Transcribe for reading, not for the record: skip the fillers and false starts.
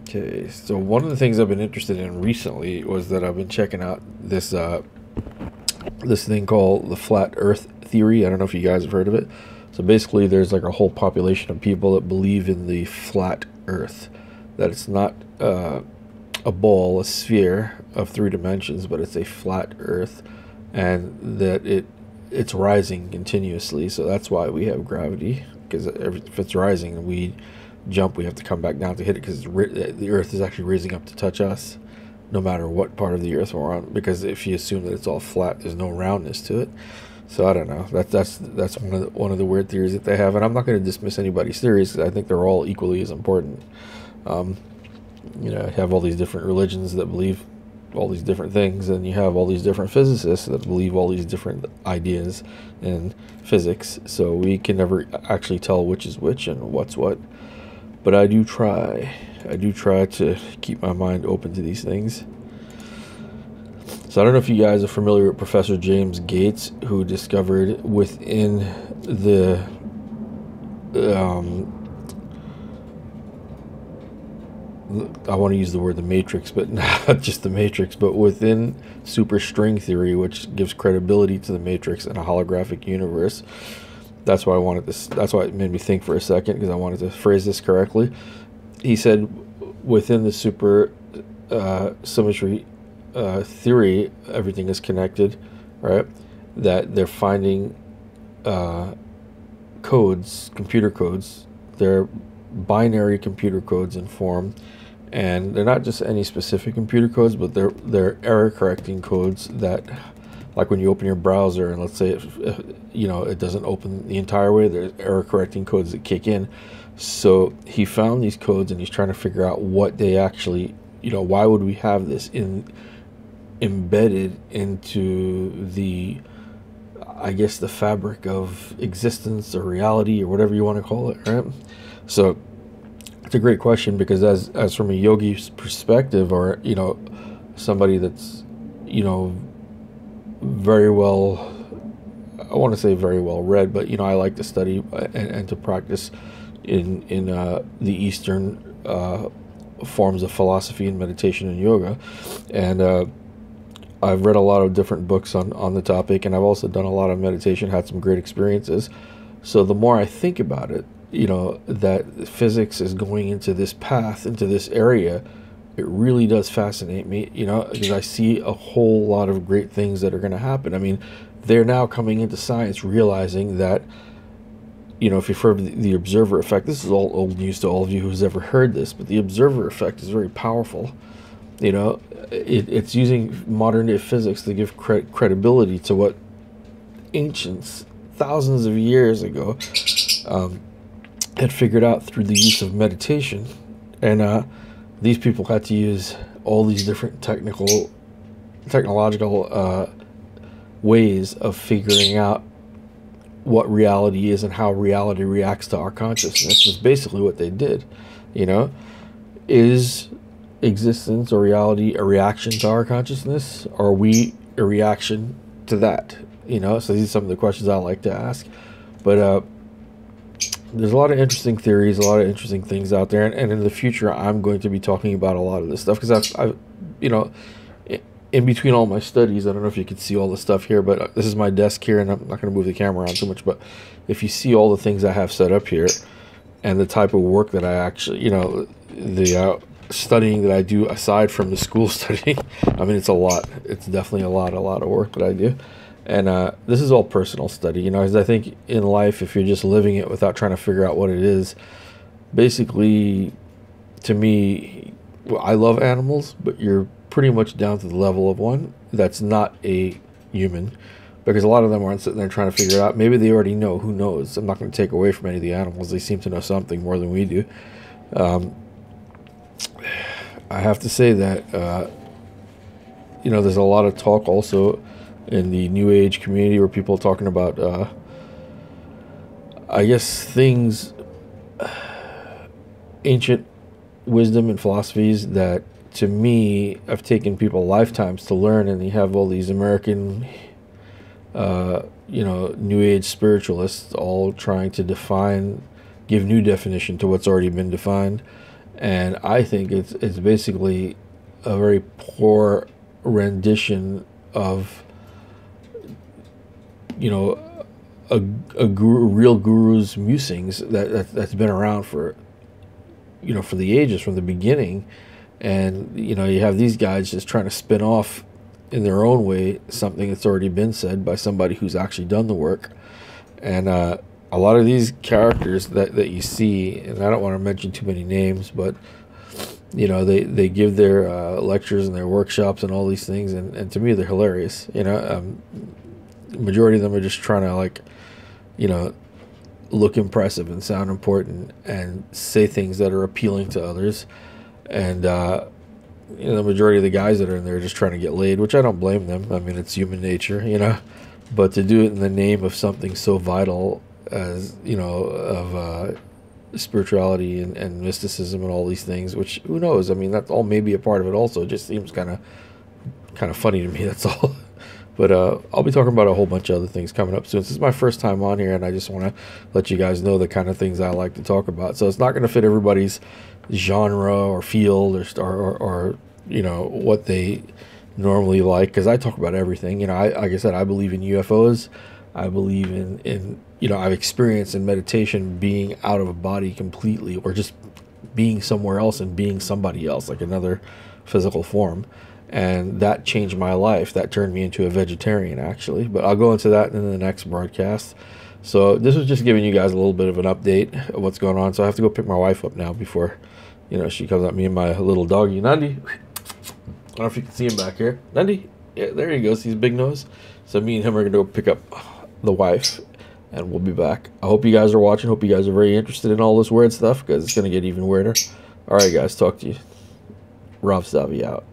Okay, so one of the things I've been interested in recently was that I've been checking out this thing called the flat Earth theory. I don't know if you guys have heard of it. So basically, there's like a whole population of people that believe in the flat Earth, that it's not a ball, a sphere of three dimensions, but it's a flat Earth, and that it's rising continuously. So that's why we have gravity, because if it's rising and we jump, we have to come back down to hit it, because the Earth is actually raising up to touch us, no matter what part of the Earth we're on. Because if you assume that it's all flat, there's no roundness to it. So I don't know. That's one of the weird theories that they have, and I'm not going to dismiss anybody's theories, because I think they're all equally as important. You have all these different religions that believe all these different things, and you have all these different physicists that believe all these different ideas in physics. So we can never actually tell which is which and what's what. But I do try to keep my mind open to these things. So I don't know if you guys are familiar with Professor James Gates, who discovered within the I want to use the word the matrix, but not just the matrix, but within superstring theory, which gives credibility to the matrix and a holographic universe. That's why I wanted this. That's why it made me think for a second, because I wanted to phrase this correctly. He said within the super symmetry theory, everything is connected, right? That they're finding codes, computer codes. They're binary computer codes in form, and they're not just any specific computer codes, but they're error correcting codes that, like when you open your browser and let's say it doesn't open the entire way, there's error correcting codes that kick in. So he found these codes, and he's trying to figure out what they actually, why would we have this embedded into the, I guess, the fabric of existence or reality or whatever you want to call it, right? So it's a great question, because as from a yogi's perspective, or somebody that's very well, I want to say very well read, but I like to study and to practice in the Eastern forms of philosophy and meditation and yoga, and I've read a lot of different books on the topic, and I've also done a lot of meditation, had some great experiences. So the more I think about it, that physics is going into this path, into this area, it really does fascinate me, because I see a whole lot of great things that are going to happen. I mean, they're now coming into science, realizing that, if you've heard of the observer effect, this is all old news to all of you who's ever heard this, but the observer effect is very powerful. It's using modern day physics to give credibility to what ancients, thousands of years ago, had figured out through the use of meditation. And these people had to use all these different technological ways of figuring out what reality is and how reality reacts to our consciousness. Is basically what they did. Is existence or reality a reaction to our consciousness? Or are we a reaction to that? So these are some of the questions I like to ask. But there's a lot of interesting theories, a lot of interesting things out there, and in the future I'm going to be talking about a lot of this stuff, because I've in between all my studies, I don't know if you can see all the stuff here, but this is my desk here, and I'm not going to move the camera around too much, but if you see all the things I have set up here, and the type of work that I actually, the studying that I do aside from the school studying, I mean, it's a lot. It's definitely a lot of work that I do. And this is all personal study, because I think in life, if you're just living it without trying to figure out what it is, basically, to me, well, I love animals, but you're pretty much down to the level of one that's not a human, because a lot of them aren't sitting there trying to figure it out. Maybe they already know. Who knows? I'm not going to take away from any of the animals. They seem to know something more than we do. I have to say that, there's a lot of talk also in the New Age community where people are talking about, I guess, things, ancient wisdom and philosophies that, to me, have taken people lifetimes to learn, and you have all these American, New Age spiritualists all trying to give new definition to what's already been defined. and I think it's basically a very poor rendition of, you know, a real guru's musings that's been around for, you know, for the ages, from the beginning. And you know, you have these guys just trying to spin off in their own way something that's already been said by somebody who's actually done the work. And a lot of these characters that you see, and I don't want to mention too many names, but you know, they give their lectures and their workshops and all these things, and to me they're hilarious. You know, the majority of them are just trying to, like, you know, look impressive and sound important and say things that are appealing to others. And you know, the majority of the guys that are in there are just trying to get laid, which I don't blame them. I mean, it's human nature, you know. But to do it in the name of something so vital as, you know, of spirituality and mysticism and all these things, which, who knows? I mean, that's all maybe a part of it also. It just seems kind of funny to me, that's all. But I'll be talking about a whole bunch of other things coming up soon. This is my first time on here, and I just want to let you guys know the kind of things I like to talk about. So it's not going to fit everybody's genre or field or you know, what they normally like, because I talk about everything. You know, like I said, I believe in UFOs. I believe in you know, I've experienced in meditation being out of a body completely, or just being somewhere else and being somebody else, like another physical form. And that changed my life. That turned me into a vegetarian, actually. But I'll go into that in the next broadcast. So this was just giving you guys a little bit of an update of what's going on. So I have to go pick my wife up now before, you know, she comes at me and my little doggy, Nandi. I don't know if you can see him back here. Nandi, yeah, there he goes. He's big nose. So me and him are going to go pick up the wife, and we'll be back. I hope you guys are watching. Hope you guys are very interested in all this weird stuff, because it's going to get even weirder. All right, guys, talk to you. Rav Zavi out.